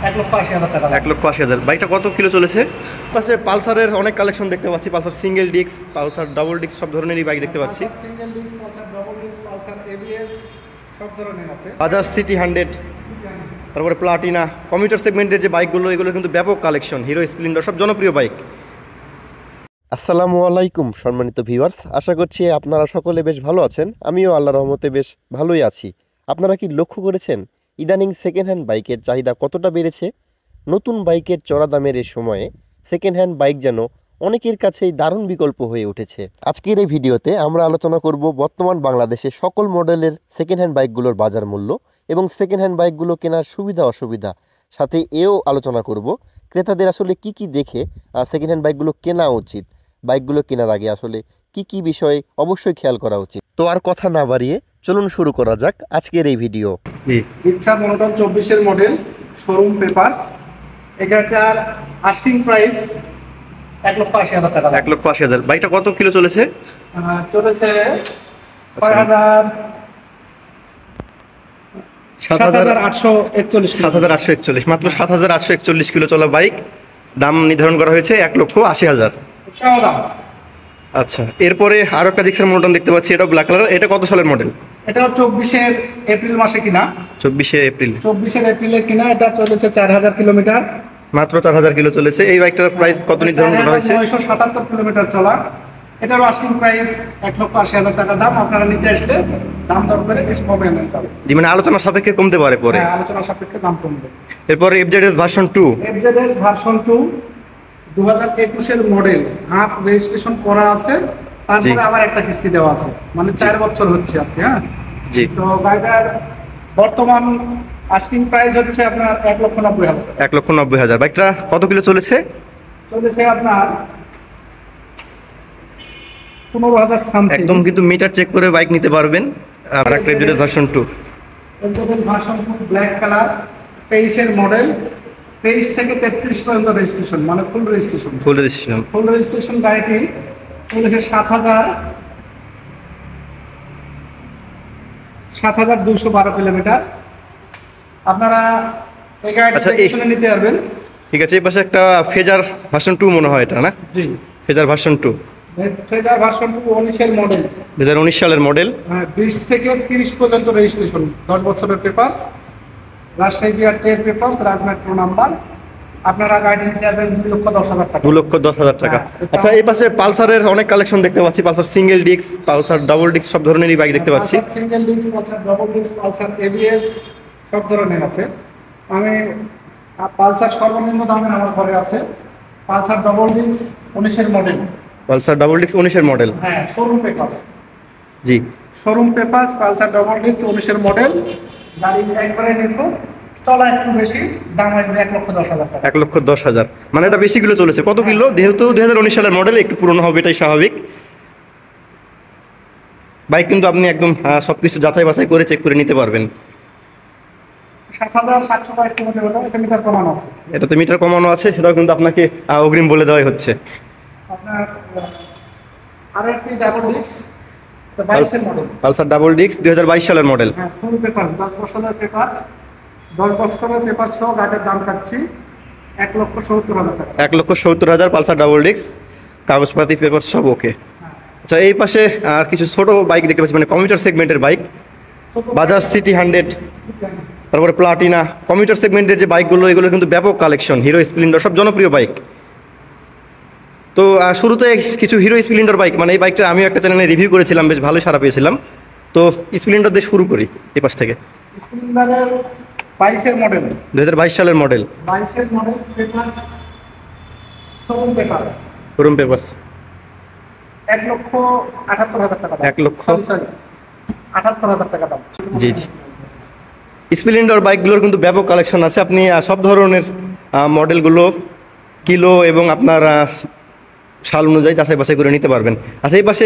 1,80,000 টাকা। 1,80,000। বাইকটা কত কিলো চলেছে? পাশে পালসারের অনেক কালেকশন দেখতে পাচ্ছি, Pulsar single disc, Pulsar double disk সব ধরনেরই বাইক দেখতে পাচ্ছি। Single disc, Pulsar double disk, Pulsar ABS সব ধরনের আছে। বাজাজ সিটি 100, তারপরে প্লাটিনা, কমিউটার সেগমেন্টের যে বাইকগুলো এগুলো কিন্তু ব্যাপক কালেকশন। হিরো স্প্লেন্ডার সব জনপ্রিয় বাইক। আসসালামু আলাইকুম সম্মানিত ভিউয়ার্স, আশা করছি আপনারা সকলে বেশ ভালো আছেন। আমিও আল্লাহর রহমতে বেশ ভালোই আছি। আপনারা কি লক্ষ্য করেছেন ইদানিং সেকেন্ড হ্যান্ড বাইকের চাহিদা কতটা বেড়েছে? নতুন বাইকের চড়া দামের এই সময়ে সেকেন্ড হ্যান্ড বাইক যেন অনেকের কাছেই দারুণ বিকল্প হয়ে উঠেছে। আজকের এই ভিডিওতে আমরা আলোচনা করব বর্তমান বাংলাদেশে সকল মডেলের সেকেন্ড হ্যান্ড বাইকগুলোর বাজার মূল্য এবং সেকেন্ড হ্যান্ড বাইকগুলো কেনার সুবিধা অসুবিধা। সাথে এও আলোচনা করব ক্রেতাদের আসলে কি কি দেখে সেকেন্ড হ্যান্ড বাইকগুলো কেনা উচিত, বাইকগুলো কেনার আগে আসলে কি কি বিষয়ে অবশ্যই খেয়াল করা উচিত। তো আর কথা না বাড়িয়ে চলুন শুরু করা যাক আজকের এই ভিডিও। ইচ্ছা মনোটন 24-এর মডেল, শোরুম পেপারস। এটার আস্কিং প্রাইস 1,80,000 টাকা। 1,80,000। বাইকটা কত কিলো চলেছে? চলেছে 7,841। মাত্র 7,841 কিলো চলা বাইক। দাম নির্ধারণ করা হয়েছে 1,80,000। আচ্ছা, এরপরে আরো একটা জিক্সার মনোটন দেখতে পাচ্ছি, এটা ব্ল্যাক কালার। এটা কত সালের মডেল? এটা 24-এর এপ্রিল মাসে কিনা। 24 এপ্রিল। 24-এর এপ্রিলে কিনা। এটা চলেছে 4,000 কিলোমিটার। মাত্র 4,000 কিলো চলেছে। এই বাইকটার প্রাইস কত নির্ধারণ করা হয়েছে? 977 কিলোমিটার চলা। এটারও আস্কিং প্রাইস 1,80,000 টাকা দাম। আপনারা নিতে আসলে দাম দর করে কিছু কমে নেন পাবে। জি, মানে আলোচনা সাপেক্ষে কমতে পারে পরে। হ্যাঁ, আলোচনা সাপেক্ষে দাম কমবে। এরপর এফজেডএস ভার্সন 2। এফজেডএস ভার্সন 2 2021-এর মডেল, হাফ রেজিস্ট্রেশন করা আছে। তারপরে আবার একটা কিস্তি দেওয়া আছে, মানে 4 বছর হচ্ছে আপনি। হ্যাঁ জি। তো গাড়িটার বর্তমান আস্কিং প্রাইস হচ্ছে আপনার 1,90,000। 1,90,000। বাইকটা কত কিলো চলেছে? চলেছে আপনার 15,000 সামথিং। একদম কিন্তু মিটার চেক করে বাইক নিতে পারবেন। আর একটা FZS version 2। FZS version 2 black colour, 23-এর মডেল। 23 থেকে 33 পর্যন্ত রেজিস্ট্রেশন, মানে ফুল রেজিস্ট্রেশন। ফুল রেজিস্ট্রেশন গাড়িটি চলেছে 7,212 কিলোমিটার। আপনারা এই গাড়িটা দেখে নিতে পারবেন। ঠিক আছে, এই পাশে একটা ফেজার ভার্সন 2 মনে হয় এটা, না? জি, ফেজার ভার্সন 2। ফেজার ভার্সন 2 19-এর মডেল। 2019 সালের মডেল। হ্যাঁ, 20 থেকে 30 পর্যন্ত রেজিস্ট্রেশন, 10 বছরের পেপারস, রাজশাহী বিআরটিএর পেপারস, রাজমেট্রো নাম্বার। আপনারা গাড়ি নিতে পারবেন 2,10,000 টাকা। 2,10,000 টাকা। আচ্ছা, এই পাশে পালসারের অনেক কালেকশন দেখতে পাচ্ছি, Pulsar single disc, Pulsar double disk সব ধরনেরই বাইক দেখতে পাচ্ছি। Single disc, Pulsar double disk, Pulsar ABS সব ধরনের আছে। আমি পালসার সর্বনিম্ন দামের আমার ঘরে আছে। পালসার ডাবল ডিস্ক 19-এর মডেল। পালসার ডাবল ডিস্ক 19-এর মডেল। হ্যাঁ, শোরুম পেপারস। জি, showroom papers, Pulsar double disc 19-এর মডেল। গাড়ি একবারে নিব, চলা একটু বেশি, দাম আসবে 1,10,000 টাকা। 1,10,000। মানে এটা বেশি কিলো চলেছে। কত কিলো? যেহেতু 2019 সালের মডেল, একটু পুরনো হবে, এটাই স্বাভাবিক। বাইক কিন্তু আপনি একদম সবকিছু যাচাই বাছাই করে চেক করে নিতে পারবেন। 7,700 কিলোমিটার হলো, এটা মিটার কমানো আছে। এটাতে মিটার কমানো আছে, সেটাও কিন্তু আপনাকে অগ্রিম বলে দেওয়াই হচ্ছে। আপনার আরেকটি ডাবল ডিস্ক 22-এর মডেল। পালসার ডাবল ডিস্ক 2022 সালের মডেল। হ্যাঁ, ফুল পেপারস, 10 বছরের পেপারস। 10 বছরের পেপার সহ গাড়ির দাম চাচ্ছি 1,70,000 টাকা। 1,70,000 পালসার ডাবল ডিস্ক, কাগজপাতি পেপার সব ওকে। আচ্ছা, এই পাশে কিছু ছোট বাইক দেখতে পাচ্ছি, মানে কমিউটার সেগমেন্টের বাইক। বাজাজ সিটি 100, তারপরে প্লাটিনা, কমিউটার সেগমেন্টের যে বাইকগুলো এগুলো কিন্তু ব্যাপক কালেকশন। হিরো স্প্লেন্ডার সব জনপ্রিয় বাইক। তো শুরুতে কিছু হিরো স্প্লেন্ডার বাইক, মানে এই বাইকটা আমিও একটা চ্যানেলে রিভিউ করেছিলাম, বেশ ভালোই সাড়া পেয়েছিলাম। তো স্প্লেন্ডার দিয়ে শুরু করি এই পাশ থেকে। স্প্লেন্ডারের 22-এর মডেল। 2022 সালের মডেল। 22-এর model, papers, showroom papers. Showroom papers. 1,78,000 টাকা। 1,78,000 টাকা দাম। জি জি। স্প্লেন্ডার বাইকগুলোর কিন্তু ব্যাপক কালেকশন আছে। আপনি সব ধরনের মডেলগুলো কিলো এবং আপনার সাল অনুযায়ী যাচাই বাছাই করে নিতে পারবেন। আচ্ছা, এই পাশে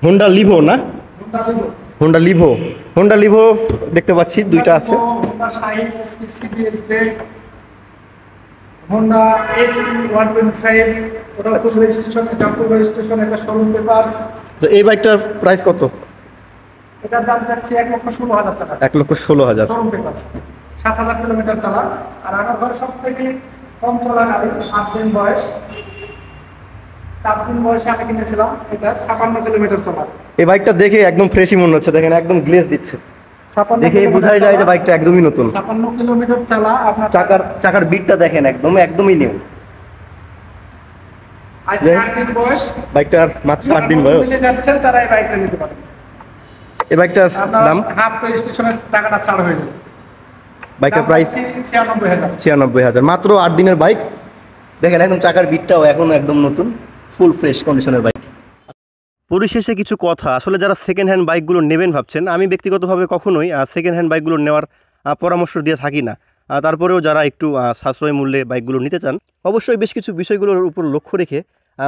হোন্ডা লিভো, না? হোন্ডা লিভো দেখতে পাচ্ছি, দুইটা আছে। Honda shine SP CBS brake, Honda S125, ওটা ফুল রেজিস্ট্রেশন, এটা ফুল রেজিস্ট্রেশন, এটা শোরুম পেপারস। তো এই বাইকটার প্রাইস কত? এটার দাম যাচ্ছে 1,16,000 টাকা। 1,16,000। Showroom papers. 7000 কিলোমিটার চলা। আর আমার ঘরে সব থেকে কম চলা গাড়ি 8 দিন বয়স, 4 দিন বয়সে আমি কিনেছিলাম, এটা 56 কিলোমিটার চলা। এই বাইকটা দেখে একদম ফ্রেশই মনে হচ্ছে, দেখেন একদম গ্লেজ দিচ্ছে, 56 দেখে বোঝাই যায় যে বাইকটা একদমই নতুন। 56 কিলোমিটার চলা। আপনার চাকার বিটটা দেখেন একদমই নিউ। আজকে 8 দিন বয়স, বাইকটার মাত্র 8 দিন বয়স। যারা যাচ্ছেন তারা এই বাইকটা নিতে পারেন। এই বাইকটার দাম হাফ রেজিস্ট্রেশনের টাকাটা ছাড় হয়ে যাবে। বাইকটার প্রাইস 96,000, মাত্র 8 দিনের বাইক। দেখেন একদম চাকার বিটটাও এখনো একদম নতুন, ফুল ফ্রেশ কন্ডিশনের বাইক। পরিশেষে কিছু কথা, আসলে যারা সেকেন্ড হ্যান্ড বাইকগুলো নেবেন ভাবছেন, আমি ব্যক্তিগতভাবে কখনোই সেকেন্ড হ্যান্ড বাইকগুলো নেওয়ার পরামর্শ দিয়ে থাকি না। তারপরেও যারা একটু সাশ্রয় মূল্যে বাইকগুলো নিতে চান, অবশ্যই বেশ কিছু বিষয়গুলোর উপর লক্ষ্য রেখে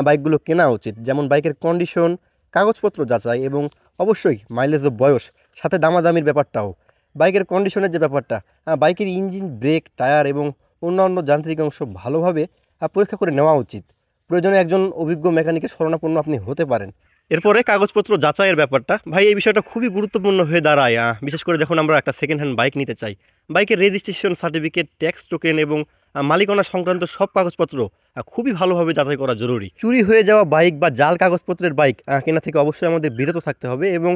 বাইকগুলো কেনা উচিত। যেমন বাইকের কন্ডিশন, কাগজপত্র যাচাই এবং অবশ্যই মাইলেজ ও বয়স, সাথে দামাদামির ব্যাপারটাও। বাইকের কন্ডিশনের যে ব্যাপারটা, বাইকের ইঞ্জিন, ব্রেক, টায়ার এবং অন্যান্য যান্ত্রিক অংশ ভালোভাবে পরীক্ষা করে নেওয়া উচিত। প্রয়োজনে একজন অভিজ্ঞ মেকানিকের শরণাপন্ন আপনি হতে পারেন। এরপরে কাগজপত্র যাচাইয়ের ব্যাপারটা, ভাই এই বিষয়টা খুবই গুরুত্বপূর্ণ হয়ে দাঁড়ায়, বিশেষ করে যখন আমরা একটা সেকেন্ড হ্যান্ড বাইক নিতে চাই। বাইকের রেজিস্ট্রেশন সার্টিফিকেট, ট্যাক্স টোকেন এবং মালিকানা সংক্রান্ত সব কাগজপত্র খুবই ভালোভাবে যাচাই করা জরুরি। চুরি হয়ে যাওয়া বাইক বা জাল কাগজপত্রের বাইক কেনা থেকে অবশ্যই আমাদের বিরত থাকতে হবে এবং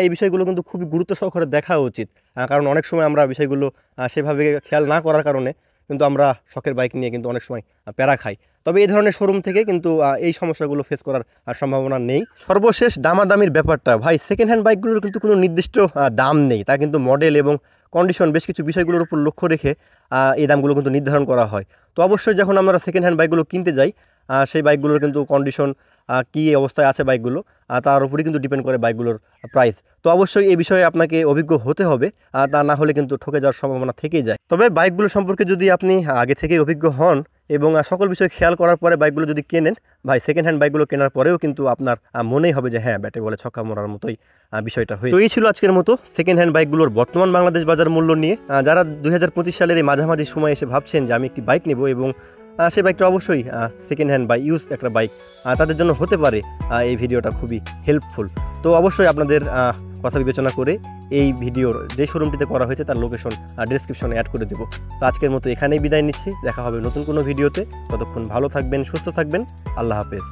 এই বিষয়গুলো কিন্তু খুবই গুরুত্ব সহকারে দেখা উচিত। কারণ অনেক সময় আমরা বিষয়গুলো সেভাবে খেয়াল না করার কারণে কিন্তু আমরা শখের বাইক নিয়ে কিন্তু অনেক সময় প্যারা খাই। তবে এই ধরনের শোরুম থেকে কিন্তু এই সমস্যাগুলো ফেস করার সম্ভাবনা নেই। সর্বশেষ দামাদামির ব্যাপারটা, ভাই সেকেন্ড হ্যান্ড বাইকগুলোর কিন্তু কোনো নির্দিষ্ট দাম নেই, তা কিন্তু মডেল এবং কন্ডিশন বেশ কিছু বিষয়গুলোর উপর লক্ষ্য রেখে এই দামগুলো কিন্তু নির্ধারণ করা হয়। তো অবশ্যই যখন আমরা সেকেন্ড হ্যান্ড বাইকগুলো কিনতে যাই, সেই বাইকগুলোর কিন্তু কন্ডিশন কী অবস্থায় আছে বাইকগুলো, তার উপরেই কিন্তু ডিপেন্ড করে বাইকগুলোর প্রাইস। তো অবশ্যই এই বিষয়ে আপনাকে অভিজ্ঞ হতে হবে, তা না হলে কিন্তু ঠকে যাওয়ার সম্ভাবনা থেকেই যায়। তবে বাইকগুলো সম্পর্কে যদি আপনি আগে থেকেই অভিজ্ঞ হন এবং সকল বিষয় খেয়াল করার পরে বাইকগুলো যদি কেনেন, ভাই সেকেন্ড হ্যান্ড বাইকগুলো কেনার পরেও কিন্তু আপনার মনেই হবে যে হ্যাঁ, ব্যাটে বলে ছক্কা মারার মতোই বিষয়টা হয়ে। তো এই ছিল আজকের মতো সেকেন্ড হ্যান্ড বাইকগুলোর বর্তমান বাংলাদেশ বাজার মূল্য নিয়ে। যারা 2025 সালের এই মাঝামাঝি সময় এসে ভাবছেন যে আমি একটি বাইক নেব এবং সেই বাইকটা অবশ্যই সেকেন্ড হ্যান্ড বা ইউজ একটা বাইক, তাদের জন্য হতে পারে এই ভিডিওটা খুবই হেল্পফুল। তো অবশ্যই আপনাদের কথা বিবেচনা করে এই ভিডিওর যে শোরুমটিতে করা হয়েছে তার লোকেশন ডেসক্রিপশনে অ্যাড করে দেবো। তো আজকের মতো এখানেই বিদায় নিচ্ছি, দেখা হবে নতুন কোনো ভিডিওতে। ততক্ষণ ভালো থাকবেন, সুস্থ থাকবেন, আল্লাহ হাফেজ।